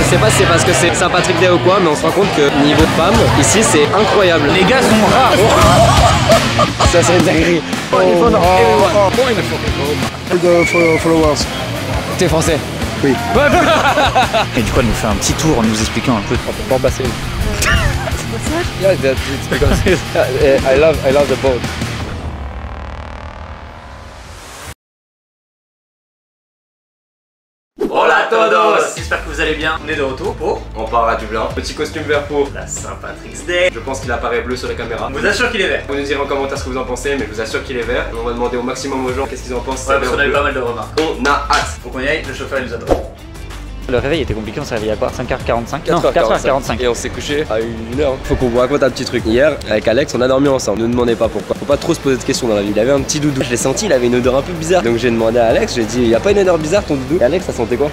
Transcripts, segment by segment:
sais pas si c'est parce que c'est Saint-Patrick Day ou quoi, mais on se rend compte que niveau femme, ici c'est incroyable. Les gars sont rares. Ça serait une dinguerie. Followers. T'es français? Oui. Et du coup, elle nous fait un petit tour en nous expliquant un peu. On peut pas en passer. Yeah, it's because I love the boat. Hola todos! J'espère que vous allez bien. On est de retour pour... On part à Dublin. Petit costume vert pour la Saint-Patrick's Day. Je pense qu'il apparaît bleu sur les caméras. On vous assure qu'il est vert. Vous nous direz en commentaire ce que vous en pensez, mais je vous assure qu'il est vert. On va demander au maximum aux gens qu'est-ce qu'ils en pensent. Ouais, parce qu'on a eu pas mal de remarques. On a hâte. Faut qu'on y aille, le chauffeur il nous attend. Le réveil était compliqué, on s'est réveillé à quoi? 5h45? Non, 4h45. Et on s'est couché à 1h. Faut qu'on vous raconte un petit truc. Hier, avec Alex, on a dormi ensemble. Ne nous demandez pas pourquoi. Faut pas trop se poser de questions dans la vie. Il avait un petit doudou. Je l'ai senti, il avait une odeur un peu bizarre. Donc j'ai demandé à Alex, j'ai dit, y a pas une odeur bizarre ton doudou? Et Alex, ça sentait quoi?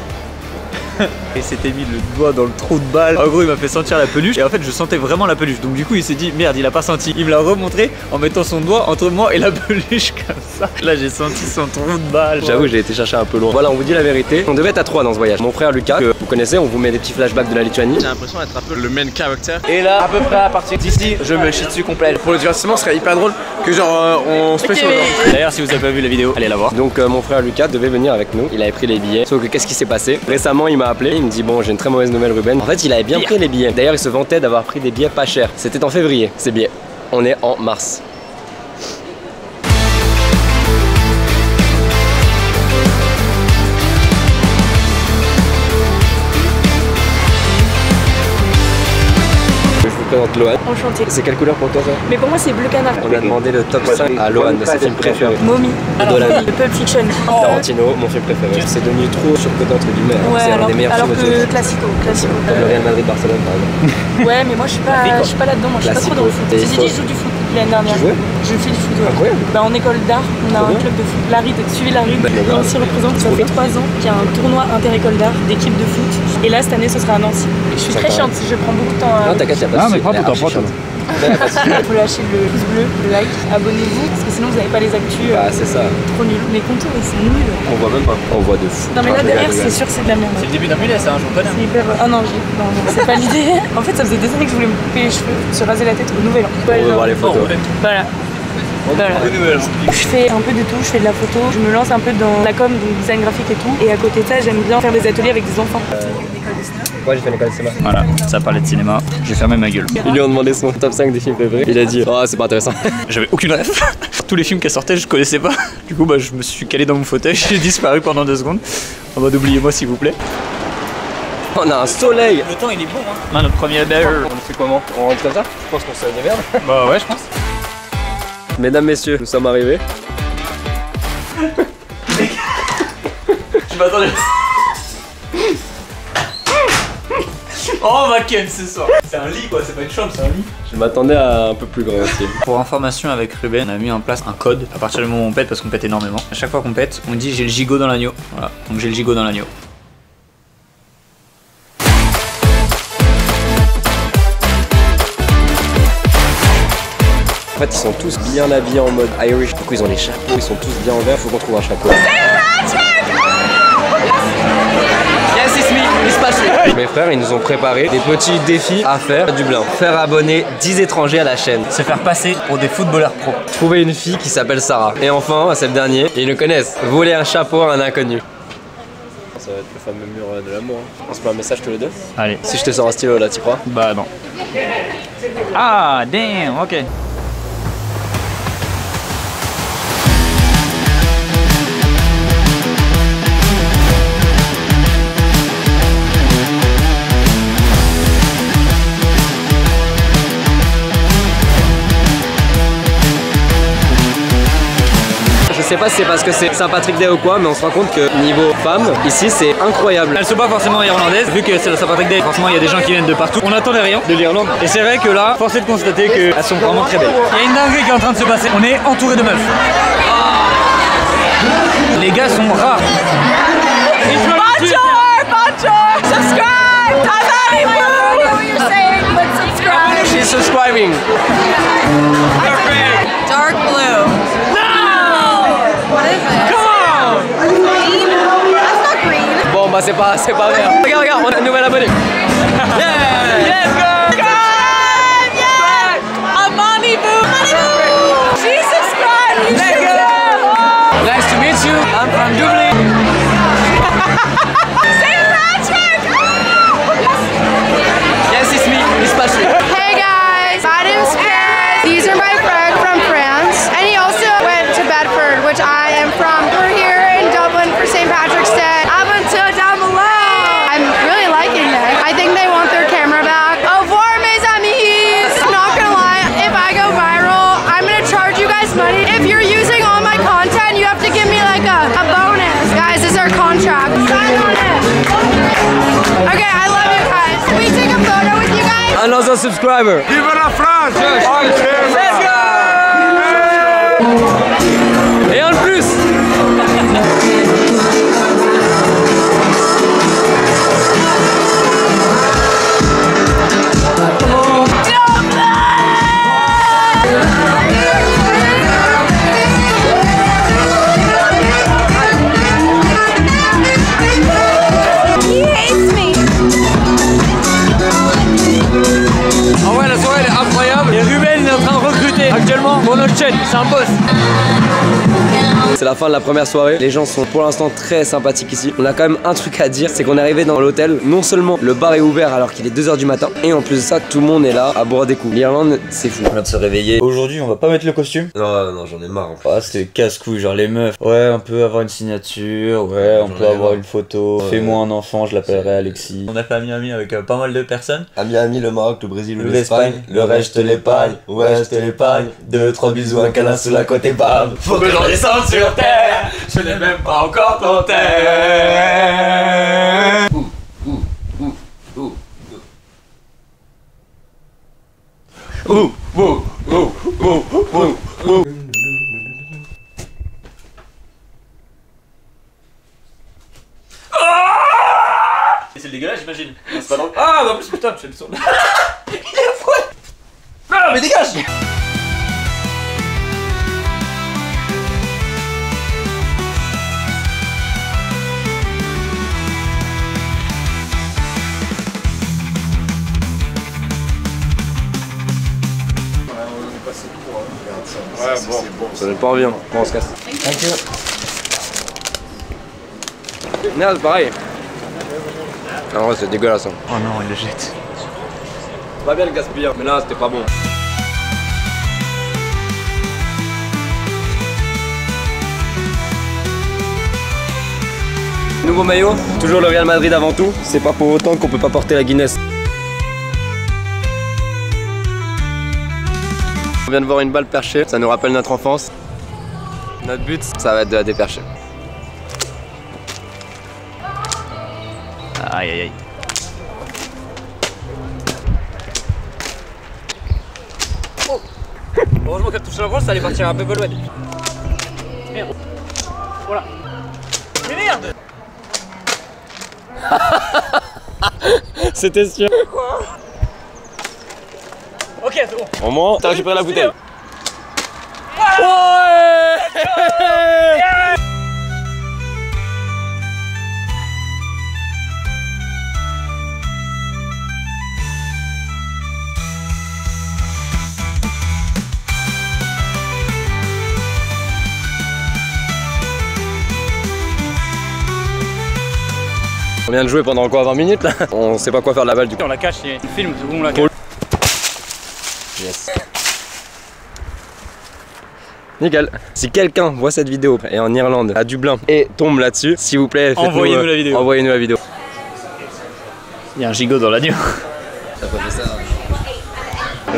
Il s'était mis le doigt dans le trou de balle. En gros, il m'a fait sentir la peluche et en fait, je sentais vraiment la peluche. Donc du coup, il s'est dit merde, il a pas senti. Il me l'a remontré en mettant son doigt entre moi et la peluche comme ça. Là, j'ai senti son trou de balle. J'avoue, j'ai été chercher un peu loin. Voilà, on vous dit la vérité. On devait être à 3 dans ce voyage. Mon frère Lucas, que vous connaissez, on vous met des petits flashbacks de la Lituanie. J'ai l'impression d'être un peu le main character. Et là, à peu près à partir d'ici, je me chie dessus complet. Pour le divertissement, ce serait hyper drôle que genre on se fait sur le vent. D'ailleurs, si vous avez pas vu la vidéo, allez la voir. Donc mon frère Lucas devait venir avec nous. Il avait pris les billets. Sauf que qu'est-ce qui s'est passé? Récemment, il m'a appelé. Il me dit bon, j'ai une très mauvaise nouvelle, Ruben. En fait, il avait bien pris les billets. D'ailleurs, il se vantait d'avoir pris des billets pas chers. C'était en février, ces billets. On est en mars. Je vous présente Lohan. Enchanté. C'est quelle couleur pour toi ça? Mais pour moi c'est bleu canard. On a demandé le top 5 à Lohan de ses films préférés. Mommy. Dolan. Le Pulp Fiction. Tarantino, mon film préféré. C'est devenu trop surcoté entre guillemets. Ouais, C'est un des meilleurs alors films de que tous. classico. Comme le Real Madrid-Barcelone par exemple. Ouais, mais moi je suis pas là-dedans, moi je suis pas trop dans le foot. Et J'ai dit je joue du foot l'année dernière. Tu jouais? Je fais du foot. Ouais. Incroyable. Bah, en école d'art, on a un club de foot. La RID, suivez la RID. Et on s'y représente. Ça fait 3 ans qu'il y a un tournoi inter-école d'art d'équipe de foot. Et là cette année ce sera à Nancy. Je suis très chiante, je prends beaucoup de temps à... Non, t'inquiète, y'a pas de Ah, mais soucis. prends ton temps, prends ton temps. Il faut lâcher le pouce bleu, le like, abonnez-vous, parce que sinon vous n'avez pas les actus. Ah, c'est ça. Trop nuls. Les contours ils sont nuls. On voit même pas. On voit de fou. Non mais là derrière c'est sûr c'est de la merde. C'est le début d'un mulet, ça, un jour pas C'est hyper... Ah non, non, c'est pas l'idée. En fait ça faisait des années que je voulais me couper les cheveux, se raser la tête au nouvel an. On veut voir les photos. Voilà. Voilà. Je fais un peu de tout, je fais de la photo, je me lance un peu dans la com, donc design graphique et tout. Et à côté de ça, j'aime bien faire des ateliers avec des enfants. Ouais, j'ai fait l'école de cinéma. Voilà, ça parlait de cinéma, j'ai fermé ma gueule. Ils lui ont demandé son top 5 des films préférés. Il a dit oh, c'est pas intéressant. J'avais aucune ref. Tous les films qui sortaient, je connaissais pas. Du coup, bah, je me suis calé dans mon fauteuil, j'ai disparu pendant 2 secondes. En mode oubliez-moi s'il vous plaît. On a un soleil. Le temps il est bon hein. Non, notre premier bear. On le fait comment? On rentre comme ça? Je pense qu'on se démerde. Bah ouais, je pense. Mesdames, messieurs, nous sommes arrivés. Je m'attendais. Oh, on va ken ce soir. C'est un lit quoi, c'est pas une chambre, c'est un lit. Je m'attendais à un peu plus grand aussi. Pour information avec Ruben, on a mis en place un code à partir du moment où on pète parce qu'on pète énormément. À chaque fois qu'on pète, on dit j'ai le gigot dans l'agneau. Voilà, donc j'ai le gigot dans l'agneau. En fait, ils sont tous bien habillés en mode Irish. Du coup, ils ont les chapeaux, ils sont tous bien en vert. Faut qu'on trouve un chapeau. Yes, it's me, it's Patrick. Mes frères, ils nous ont préparé des petits défis à faire à Dublin. Faire abonner 10 étrangers à la chaîne. Se faire passer pour des footballeurs pro. Trouver une fille qui s'appelle Sarah. Et enfin, c'est le dernier, ils le connaissent. Voler un chapeau à un inconnu. Ça va être le fameux mur de l'amour. On se met un message tous les deux. Allez. Si je te sors un stylo là, t'y crois? Bah non. Ah, damn, ok. Je sais pas si c'est parce que c'est Saint-Patrick Day ou quoi, mais on se rend compte que niveau femme, ici c'est incroyable. Elles sont pas forcément irlandaises, vu que c'est le Saint-Patrick Day, forcément il y a des gens qui viennent de partout. On attend les rayons de l'Irlande. Et c'est vrai que là, force est de constater qu'elles sont vraiment très belles. Il y a une dinguerie qui est en train de se passer. On est entouré de meufs. Les gars sont rares. Bonjour, bonjour, subscribe, I know what you're saying, but subscribe. She's subscribing. Dark blue. No! What is it? Come on! Green? That's not green. Bon bah c'est pas vrai. Regarde, regarde, on a une nouvelle abonnée. Yeah! Let's go! Amani boo! She subscribed! Let's go! Nice to meet you. I'm from Dublin. St. Patrick! Yes, it's me. It's Patrick. Hey guys, my name's Chris. These are my friends from France. And he also went to Bedford, which I am from. We're here in Dublin for St. Patrick's Day. Up until down below. I'm really liking this. I think they want their camera back. Au revoir, mes amis. I'm not gonna lie, if I go viral, I'm gonna charge you guys money. If you're using all my content, you have to give me like a bonus. Guys, this is our contract. Sign on it. Okay, I love you guys. Can we take a photo with you guys? Another subscriber. Vive la France! Let's go! Et en plus. En vrai, la soirée elle est incroyable. Et Ruben il est en train de recruter actuellement pour notre chaîne. C'est un boss. C'est la fin de la première soirée. Les gens sont pour l'instant très sympathiques ici. On a quand même un truc à dire, c'est qu'on est arrivé dans l'hôtel. Non seulement le bar est ouvert alors qu'il est 2 h du matin, et en plus de ça, tout le monde est là à boire des coups. L'Irlande, c'est fou. On vient de se réveiller. Aujourd'hui, on va pas mettre le costume. Non, j'en ai marre. Ah, c'était casse-couille, genre les meufs. Ouais, on peut avoir une signature, ouais, on peut avoir une photo. Fais-moi un enfant, je l'appellerai Alexis. On a fait ami avec pas mal de personnes. Ami, le Maroc, le Brésil, l'Espagne, le reste je te l'épargne. Ouais, je te l'épargne. 2, 3 bisous, un câlin sous la côte et bam. Faut que j'en descende sur terre. Je n'ai même pas encore ton terre. C'est dégueulasse, j'imagine. C'est pas drôle. Ah, bah en plus, putain, tu fais le son. Il est fouet. Non, mais dégage. Ouais, bon, ça n'est pas envie, hein. Bon, on se casse. Merde, pareil. En vrai, c'est dégueulasse. Hein. Oh non, il le jette. C'est pas bien le gaspiller, mais là, c'était pas bon. Nouveau maillot, toujours le Real Madrid avant tout. C'est pas pour autant qu'on peut pas porter la Guinness. On vient de voir une balle perchée, ça nous rappelle notre enfance. Notre but, ça va être de la dépercher. Aïe aïe aïe. Oh. Heureusement qu'elle touche la grosse, ça allait partir un peu loin. Merde. Voilà. Mais merde. C'était sûr. Quoi? Ok, c'est bon. Au moins, t'as récupéré la bouteille. Ouais. On vient de jouer pendant quoi, 20 minutes là? On sait pas quoi faire de la balle du coup. On la cache et on filme, on la cache. Yes. Nickel. Si quelqu'un voit cette vidéo et en Irlande, à Dublin, et tombe là-dessus, s'il vous plaît, envoyez-nous la vidéo. Envoyez-nous la vidéo. Il y a un gigot dans l'agneau. T'as pas fait ça?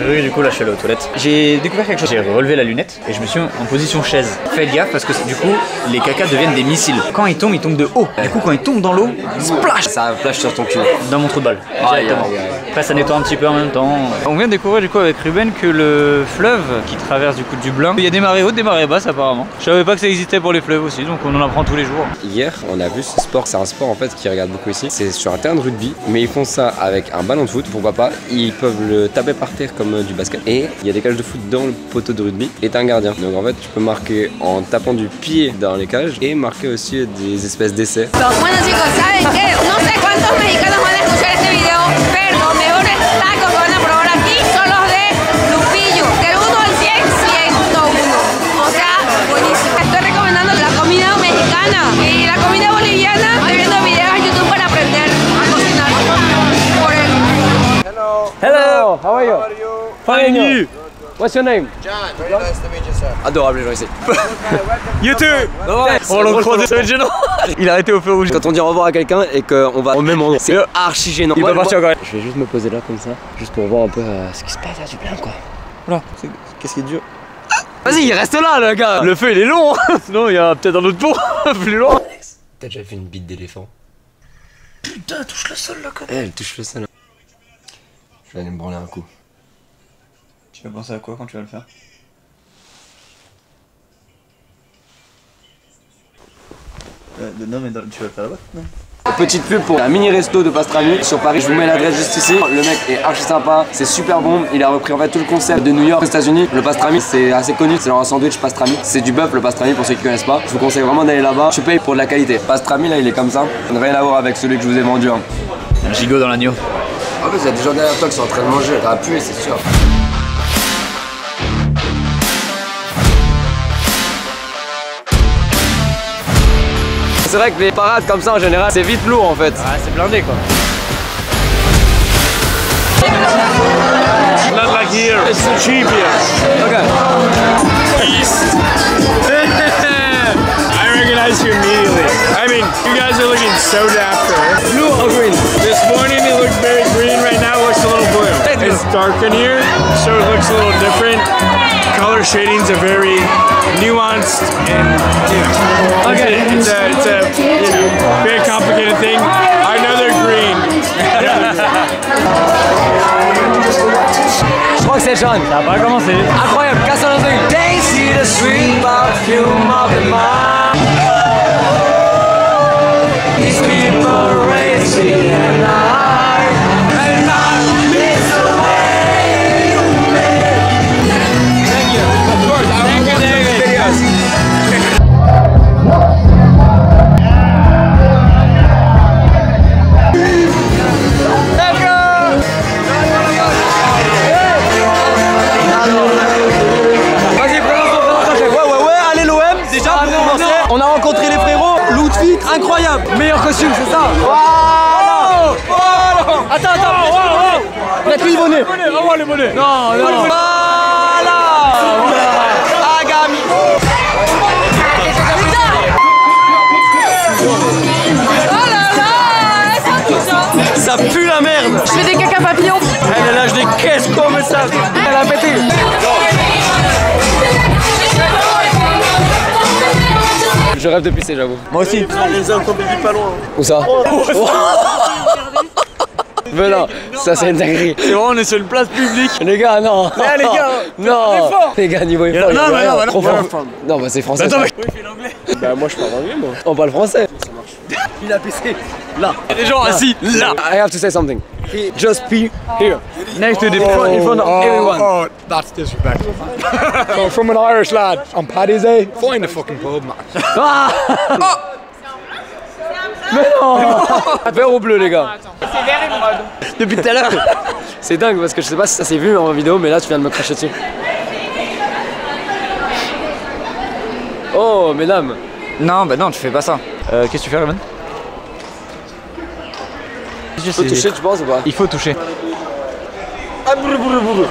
Oui, du coup là je suis allé aux toilettes. J'ai découvert quelque chose. J'ai relevé la lunette et je me suis mis en position chaise. Faites gaffe parce que du coup les cacas deviennent des missiles. Quand ils tombent de haut. Du coup quand ils tombent dans l'eau, splash. Ça flash sur ton cul. Dans mon trou de balle. Directement. Après ça nettoie un petit peu en même temps. On vient de découvrir du coup avec Ruben que le fleuve qui traverse du coup Dublin, il y a des marées hautes, des marées basses apparemment. Je savais pas que ça existait pour les fleuves aussi, donc on en apprend tous les jours. Hier on a vu ce sport, c'est un sport en fait qui regarde beaucoup ici. C'est sur un terrain de rugby, mais ils font ça avec un ballon de foot, pourquoi pas. Ils peuvent le taper par terre comme comme du basket. Et il y a des cages de foot dans le poteau de rugby et t'as un gardien. Donc en fait tu peux marquer en tapant du pied dans les cages et marquer aussi des espèces d'essais. Bueno chicos, ¿saben qué? No sé cuántos mexicanos van a escuchar este video, pero los mejores tacos que van a probar aquí son los de Lupillo. Del 1 al 100, 101. O sea, buenísimo. Estoy recomendando la comida mexicana y la comida boliviana. Estoy viendo videos en YouTube para aprender a cocinar. Por eso. Hello, how are you? Fine. What's your name? John, very nice to meet you, sir. Adorable, je sais. YouTube. On le croise, ça va être gênant. Il a arrêté au feu rouge. Quand on dit au revoir à quelqu'un et qu'on va au même endroit, c'est archi gênant. Il va partir encore. Je vais juste me poser là comme ça, juste pour voir un peu ce qui se passe, du plein quoi. Voilà, qu'est-ce qui est dur? Vas-y, il reste là le gars. Le feu il est long, sinon il y a peut-être un autre pont plus long. T'as déjà fait une bite d'éléphant? Putain, elle touche le sol là quand même. Elle touche le sol. Je vais aller me branler un coup. Tu vas penser à quoi quand tu vas le faire? Non mais tu vas le faire là-bas? Petite pub pour un mini resto de pastrami sur Paris, je vous mets l'adresse juste ici. Le mec est archi sympa, c'est super bon, il a repris en fait tout le concept de New York aux États-Unis. Le pastrami c'est assez connu, c'est leur sandwich pastrami. C'est du bœuf le pastrami pour ceux qui connaissent pas. Je vous conseille vraiment d'aller là-bas, tu payes pour de la qualité. Pastrami là il est comme ça, rien à voir avec celui que je vous ai vendu. Hein. Un gigot dans l'agneau. En fait il y a des gens derrière toi qui sont en train de manger, t'as appuyé c'est sûr. C'est vrai que les parades comme ça en général c'est vite lourd en fait. Ah c'est blindé quoi. Not like here, it's cheap here. Okay. East. I recognize you immediately. I mean, you guys are looking so dapper. Blue or green? This morning it looked very green, right now it looks a little blue. It's dark in here, so it looks a little different. Color shadings are very nuanced and Okay. it's a you know, very complicated thing. I know they're green. Je crois que c'est John. Ça va pas commencer. Incroyable, casse dans le truc. Daisy the sweet perfume of the mind. These people racing and I miss the way you make. Thank you. Of course, I will watch those videos. On a rencontré les frérots, l'outfit incroyable, meilleur costume, c'est ça. Voilà. Voilà. Attends. La pluie bonnet. Envoie les bonnets. Non. Voilà. Agami. Ça pue la merde. Je fais des caca papillons. Elle lâche des caisses comme ça. Elle a pété. Je rêve de pisser, j'avoue. Moi aussi. Les uns comme pas loin. Où ça? Mais non, ça c'est une dinguerie. C'est vraiment, on est sur une place publique. Les gars, non. Les gars, non. Les gars, niveau effort. Non, mais non, trop fort. Non, bah c'est français. Attends, ça. mais. Oui, il fait l'anglais. Bah moi je parle anglais moi. On parle français. Ça marche. Il a pissé là. Il y a des gens assis là. I have to say something. He just pee here. Next to the front, in front of everyone. Oh, that's disrespectful. So from an Irish lad on Paddy's Day, find the fucking pub, man. Ah. Mais non. Vert ou bleu, les gars? C'est vert et mauve. Depuis tout à l'heure. C'est dingue parce que je sais pas si ça s'est vu en vidéo, mais là tu viens de me cracher dessus. Oh, mesdames. Non, bah non, tu fais pas ça. Qu'est-ce que tu fais, Raven? Tu peux toucher, tu penses ou pas? Il faut toucher.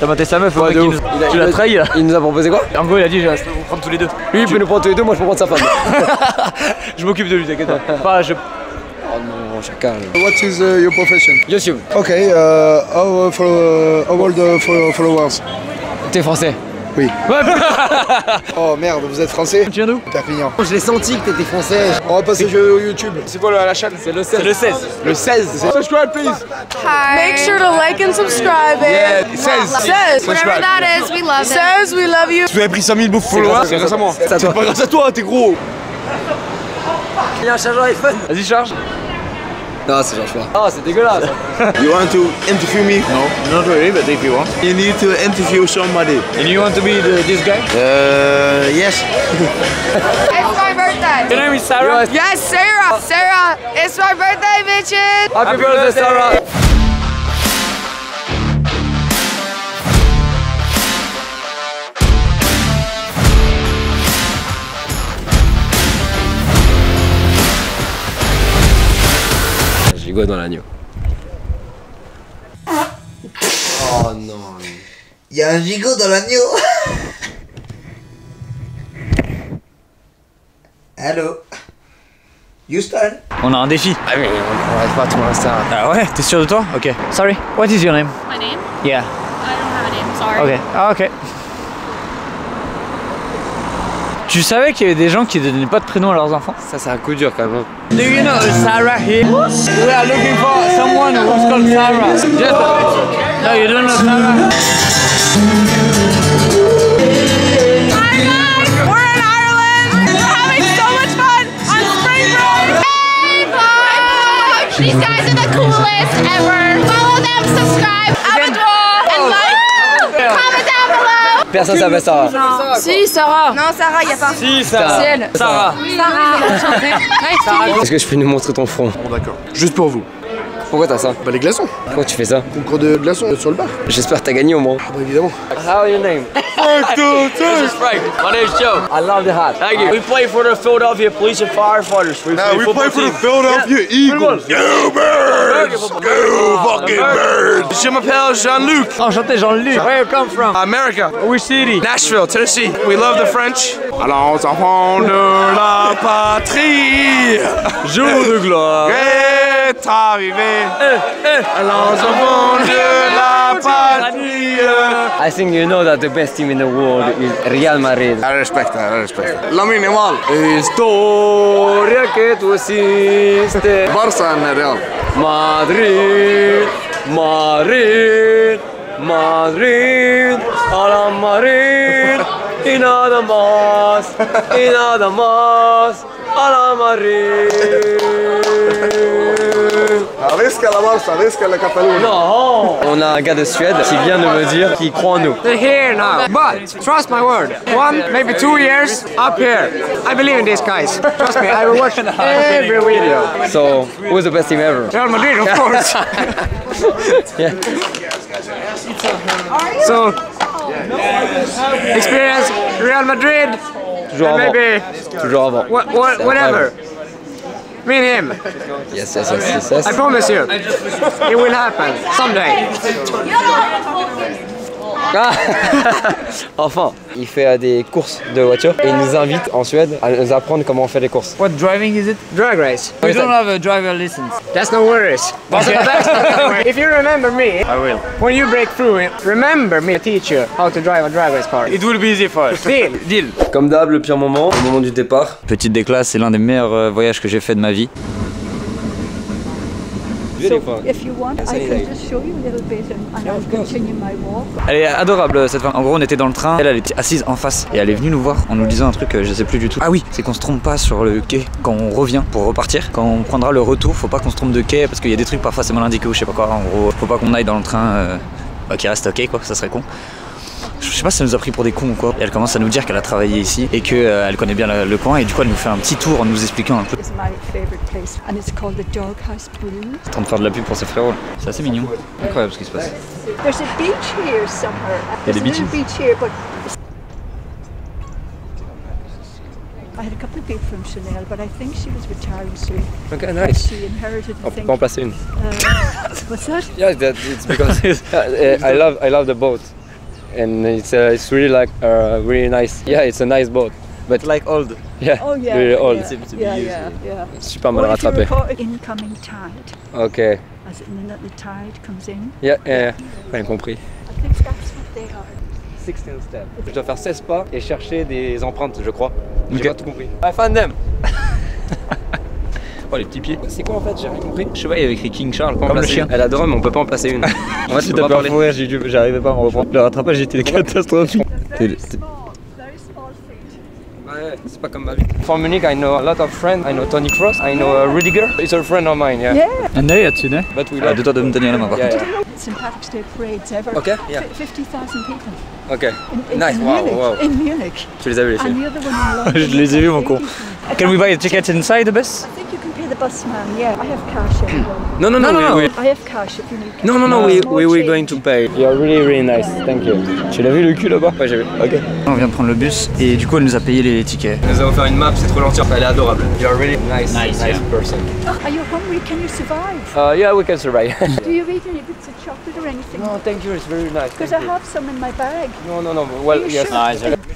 T'as maté sa meuf, Ouais, de ouf. tu l'as trahi là. Il nous a proposé quoi? En gros, il a dit je vais vous prendre tous les deux. Lui il peut nous prendre tous les deux, moi je peux prendre sa femme. Je m'occupe de lui, t'inquiète pas. Enfin, je. Oh non, chacal. What is your profession? YouTube. Okay, how old followers? T'es français? Oui. Oh merde, vous êtes français? Tu viens d'où? Perpignan. Je l'ai senti que t'étais français. On va passer sur YouTube. C'est quoi la chaîne? C'est le 16. C'est le 16. Le 16. Subscribe please. Hi. Make sure to like and subscribe. Yeah, it says. Whatever that is, we love it. Says we love you. Tu avais pris 5000 bouffes followers? C'est grâce à moi. C'est à toi. pas grâce à toi, t'es gros. Il y a un chargeur iPhone. Vas-y, charge. Non, c'est genre pas. Oh, c'est dégueulasse. You want to interview me? No, not really, but if you want. You need to interview somebody. And you want to be this guy? Yes. It's my birthday. Your name is Sarah? Yes, Sarah. Sarah, it's my birthday, bitches. Happy birthday, Sarah. Gigot dans l'agneau. Oh non. Il y a un gigot dans l'agneau. Allô? Houston? On a un défi. Ah mais on n'arrive pas à tourner ça. Ah ouais, t'es sûr de toi? Ok. Sorry, what is your name? My name? Yeah. I don't have a name, sorry. Ok. Ah ok. Tu savais qu'il y avait des gens qui donnaient pas de prénom à leurs enfants? Ça c'est un coup dur quand même. Do you know Sarah here? We are looking for someone who's called Sarah. Just no, you don't know Sarah? Hi guys, we're in Ireland. We're having so much fun on spring break. Hey vlog! These guys are the coolest ever. Follow them, subscribe, abonne-toi, and like. Comment down below. Personne s'appelle Sarah. Si, Sarah. Non, Sarah, y a pas. Si, Sarah. C'est elle. Sarah. Est-ce que je peux nous montrer ton front? Bon, d'accord. Juste pour vous. Pourquoi t'as ça? Bah, les glaçons. Pourquoi tu fais ça? Concours de glaçons sur le bar. J'espère que t'as gagné au moins. Ah, bah, évidemment. How are your name? This is Frank. My name's Joe. I love the hat. Thank you. We play for the Philadelphia Police and Firefighters. We play for the Philadelphia Eagles. Go Birds! Go fucking Birds! Je m'appelle Jean-Luc. Enchanté Jean-Luc. Where you come from? America. Which city? Nashville, Tennessee. We love the French. Allons enfants de la patrie. Jour de gloire. Est arrivé. Allons enfants de la patrie. I think you know that the best team in the world is Real Madrid. I respect that. Lamine Yamal. Historia que tú hiciste. Barça and Real. Madrid, Madrid, Madrid, a la Madrid, y nada más, a la Madrid. Visca la Barça, visca la Catalunya. Non. On a un gars de Suède qui vient de me dire qu'il croit en nous. They're here now, but trust my word, 1, maybe 2 years up here. I believe in these guys. Trust me, I will watch every video. So, who's the best team ever? Real Madrid, of course. Yeah. So, experience Real Madrid, Toujours and avant. maybe Toujours avant. whatever. Me and him. Yes. I promise you, it will happen someday. Ah enfin, il fait des courses de voiture et il nous invite en Suède à nous apprendre comment on fait les courses. What driving is it? Drag race. We don't have a driver license. That's no worries. If you remember me, I will. when you break through, remember me, teach you how to drive a drag race car. It will be easy for us. Deal. Deal. Comme d'hab, le pire moment, au moment du départ. Petite déclasse, c'est l'un des meilleurs voyages que j'ai fait de ma vie. If you want, I can just show you a little bit and I'll continue my walk. Elle est adorable cette femme. En gros, on était dans le train, elle était assise en face et elle est venue nous voir en nous disant un truc que je sais plus du tout. Ah oui, c'est qu'on se trompe pas sur le quai quand on revient pour repartir. Quand on prendra le retour, faut pas qu'on se trompe de quai parce qu'il y a des trucs parfois c'est mal indiqué ou je sais pas quoi. En gros, faut pas qu'on aille dans le train qui reste ok quoi, ça serait con. Je sais pas si ça nous a pris pour des cons ou quoi. Et elle commence à nous dire qu'elle a travaillé ici et qu'elle connaît bien le coin et du coup elle nous fait un petit tour en nous expliquant un peu. It's my favorite place and it's called the Doghouse Blues. En train de faire de la pub pour ses frérots. C'est assez mignon. Incroyable ce qui se passe. There's a beach here somewhere. Il y a des There's a beaches. little beach here, but I had a couple of people from Chanel, but I think she was retiring soon. Okay, nice. She inherited the On peut thing. pas en placer une. What's that? Yeah, it's because I love the boat, and it's really like really nice. Yeah, it's a nice boat, but like old. Yeah, Oh yeah. really old. Yeah. Super mal Or if you rattrapé. recall, incoming tide. Ok. As in the tide comes in. Yeah. Rien compris. I think that's what they are. 16 steps. Je dois faire 16 pas et chercher des empreintes, je crois. J'ai Ok. pas tout compris. I found them. Oh les petits pieds. C'est quoi en fait? J'ai rien compris. Je sais pas, il y avait écrit King Charles. Comme le chien. Elle a mais on peut pas en placer une. En fait, Si tu t'as peux pas peur parler. de mourir, j'arrivais pas à me reprendre. Le rattrapage était catastrophique. Very small feet. Ouais. C'est pas comme ma vie. From Munich, I know a lot of friends. I know Tony Cross. I know Rudiger. He's a friend of mine. Yeah. Un œil là-dessus, né? But we love. Deux doigts de me tenir la main par contre. St. Patrick's Day parades ever. Okay. Yeah. 50,000 people. Okay. In Nice. Wow. Munich, Wow. in Munich. Tu les as vus les And filles? the other one in London. Je les ai vus mon con. Can we buy a ticket inside the bus? I think you can pay the busman. Yeah, I have cash. If you want. No. I have cash if you need cash. No. We're going to pay. You're really nice. Thank you. Tu l'as vu le cul là-bas? Ouais, j'ai vu. Ok. On vient de prendre le bus et du coup elle nous a payé les tickets. Elle nous a offert une map, c'est trop gentil. Elle est adorable. You're really nice person. Are you hungry? Can you survive? Yeah, we can survive. Do you eat any bits of chocolate or anything? No, thank you. It's very nice. Because I have some in my bag. No. Well, yes.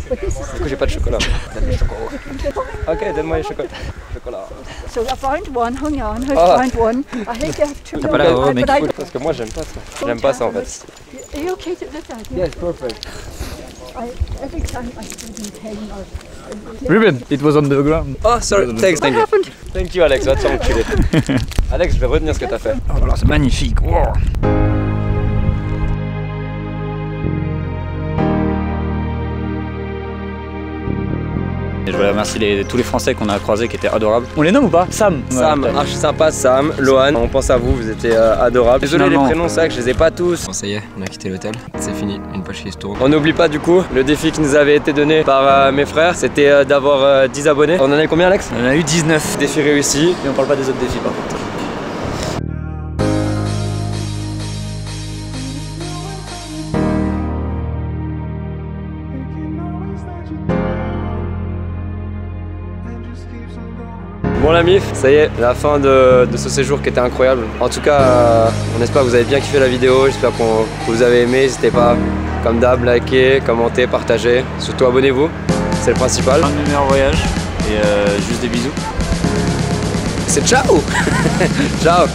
But this is Du coup, j'ai pas de chocolat. Donne-moi le chocolat. Ok, donne-moi les chocolats. Chocolat. So I found one, hang on, I Ah. found one. I think I have two. T'as pas l'air heureux, mec. but I Parce que moi, j'aime pas ça. J'aime pas ça en fait. Are you okay to look at? Yes, perfect. Every time I stood in pain or Ruben, it was on the ground. Oh, sorry. Thanks, thank you. happened? Thank you, Alex. Va te faire enculer. Alex, je vais retenir ce que t'as fait. Oh là, c'est magnifique. Wow. Et je voulais remercier tous les Français qu'on a croisés qui étaient adorables. On les nomme ou pas? Sam. Sam, archi sympa, Sam, Lohan, on pense à vous, vous étiez adorables. Désolé les prénoms, c'est vrai que je les ai pas tous. Bon, ça y est, on a quitté l'hôtel, c'est fini, une page qui se tourne. On n'oublie pas du coup, le défi qui nous avait été donné par mes frères, c'était d'avoir 10 abonnés. On en a eu combien, Alex? On en a eu 19. Défi réussi. Et on parle pas des autres défis par contre. Bon la MIF, ça y est, la fin de ce séjour qui était incroyable. En tout cas, on espère que vous avez bien kiffé la vidéo, j'espère que vous avez aimé. N'hésitez pas, comme d'hab, liker, commenter, partager. Surtout abonnez-vous, c'est le principal. Un meilleur voyage et juste des bisous. C'est ciao. Ciao.